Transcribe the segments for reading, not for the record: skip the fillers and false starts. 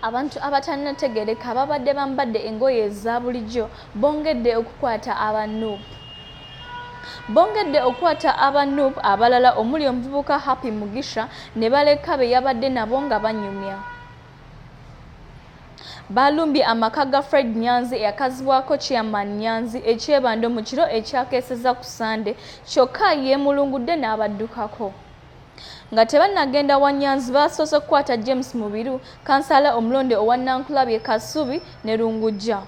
Abantu abatannategeereka babadde bambadde engoye eza bulijjo bongedde okukwata abanuupu. Bongedde okukwata abanuupu abalala omuli omuvubuka Happy Mugisha ne baleka be yabadde nabo nga banyumya. Balumbye amaka ga Fred Nyanzi eyakazibwako Chairman Nyanzi ekyebando mu kiro ekyakeeseza ku Sande kyokka yeemulungudde n'abaddukako. Nga tebannagenda wa Nyanzi basoose okukwata James Mubiru, kansala omulonde owa Nankulabye Kasubi ne Lungujja.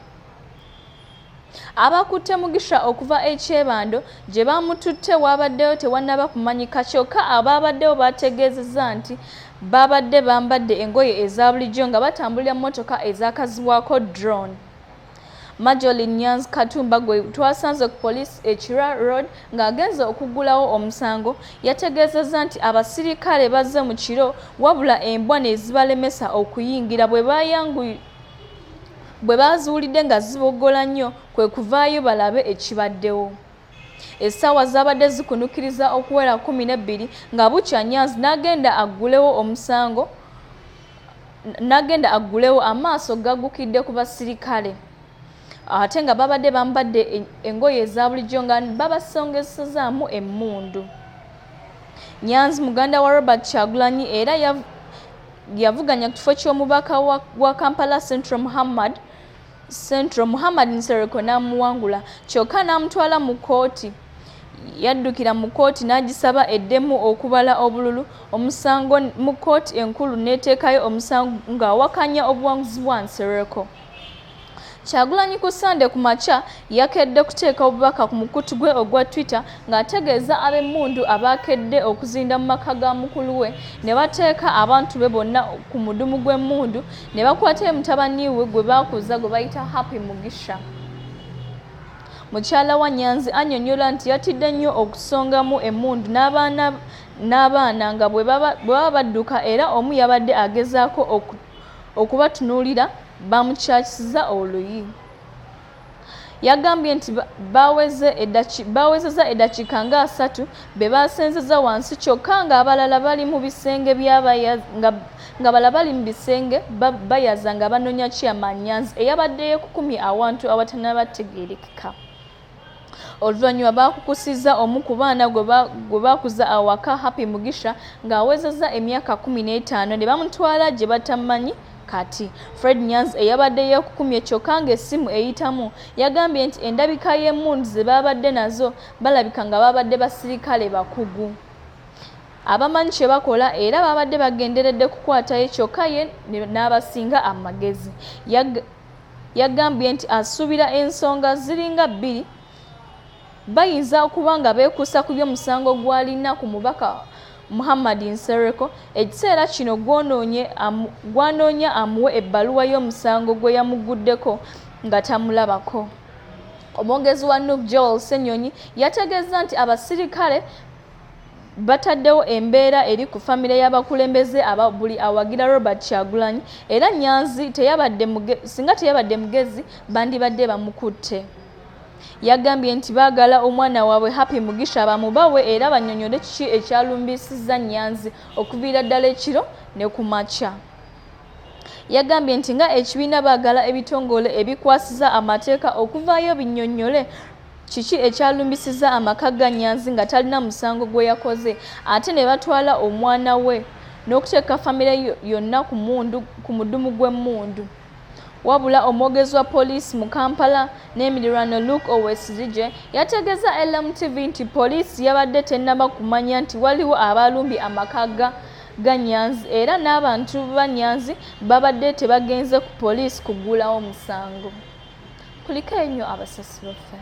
Abakutte Mugisha okuva ekyebando gye bamututte waabaddeyo tewannaba kumanyika kyokka abaabaddewo bategeezezza nti babadde bambadde engoye eza bulijjo nga batambulira mmotoka ezaakazibwako drone. Majoli Nyanzi Katumba gwe twasanze ku poliisi Ekira Road ng'agenze okuggulawo omusango yategeezezza nti abasirikale bazze mu kiro wabula embwa ne zibalemesa okuyingira bwe baazuulidde nga ziboggola nnyo kwe kuvaayo balabe ekibaddewo. Essaawa zaabadde zikunukiriza okuwera 12 nga bukya Nyanzi n'agenda aggulewo amaaso gaggukidde ku basirikale. Ate nga babadde bambadde engoye eza bulijjo nga babasongesezaamu emmundu. Nyanzi muganda wa Robert Kyagulanyi era yavuganya ku kifo ky'omubaka wa Kampala Central Muhammad Nsereko n'amuwangula kyokka n'amutwala mu kkooti. Yaddukira mu kkooti n'agisaba eddemu okubala obululu omusango mu kkooti enkulu n'eteekayo omusango ng'awakanya obuwanguzi bwa Nsereko. Kyagulanyi ku Sande ku makya yakedde kuteeka obubaka ku mukutu gwe ogwa Twitter ng'ategeeza ab'emmundu abaakedde okuzinda mu maka ga mukulu we ne bateeka abantu be bonna ku mudumu gw'emmundu ne bakwata mutabani we gwe baakuza gwe bayita Happy Mugisha. Mukyala wa Nyanzi annyonnyola nti yatidde nnyo okusongamu emmundu n'abaana nga bwe baba badduka era omu yabadde agezaako okubatunuulira bamukyakisiza oluyi. Yagambye nti baawezezza eddakiika nga 3 be baasenzeza wansi kyokka ng'abalala bali mu bisenge bayaza nga banoonya Chairman Nyanzi eyabadde yeekukumye awantu awatanabategeerekeka. Oluvannyuma baakukusizza omu ku baana gwe baakuza awaka Happy Mugisha ng'awezezza emyaka 15 ne bamutwala gye batamanyi kati. Fred Nyanzi eyabadde yeekukumye kyokka ng'essimu eyitamu yagambye nti endabika y'emmundu ze baabadde nazo balabika nga baabadde basirikale bakugu abamanyi kye bakola era baabadde bagenderedde kukwatayo kyokka ye n'abasinga amagezi. Yagambye nti asuubira ensonga ziringa 2 bayinza okuba nga beekuusa ku by'omusango gw'alina ku mubaka Muhammad Nsereko ekiseera kino gwanoonya amuwe ebbaluwa y'omusango gwe yamuguddeko nga tamulabako. Omwogezi wa NUP Joel Ssenyonyi yategeeza nti abasirikale bataddewo embeera eri ku famire y'abakulembeze buli awagira Robert Kyagulanyi era Nyanzi singa teyabadde mugezi bandibadde bamukutte. Yagambye nti baagala omwana waabwe Happy Mugisha bamubawe era bannyonnyole kiki ekyalumbisizza Nyanzi okuviira ddala ekiro ne ku makya. Yagambye nti nga ekibiina baagala ebitongole ebikwasiza amateeka okuvaayo binnyonnyole kiki ekyalumbisizza amaka ga Nyanzi nga talina musango gwe yakoze ate ne batwala omwana we n'okuteeka famire yonna ku mudumu gw'emmundu. Wabula omwogezi wa poliisi mu Kampala n'emiriraano Luke Owesizige yategeeza LMTV nti poliisi yabadde tennaba kumanya nti waliwo abalumbye amaka ga Nyanzi era n'abantu ba Nyanzi babadde tebagenze ku poliisi kuggulawo musango. Kuliko ennyo abasasi baffe.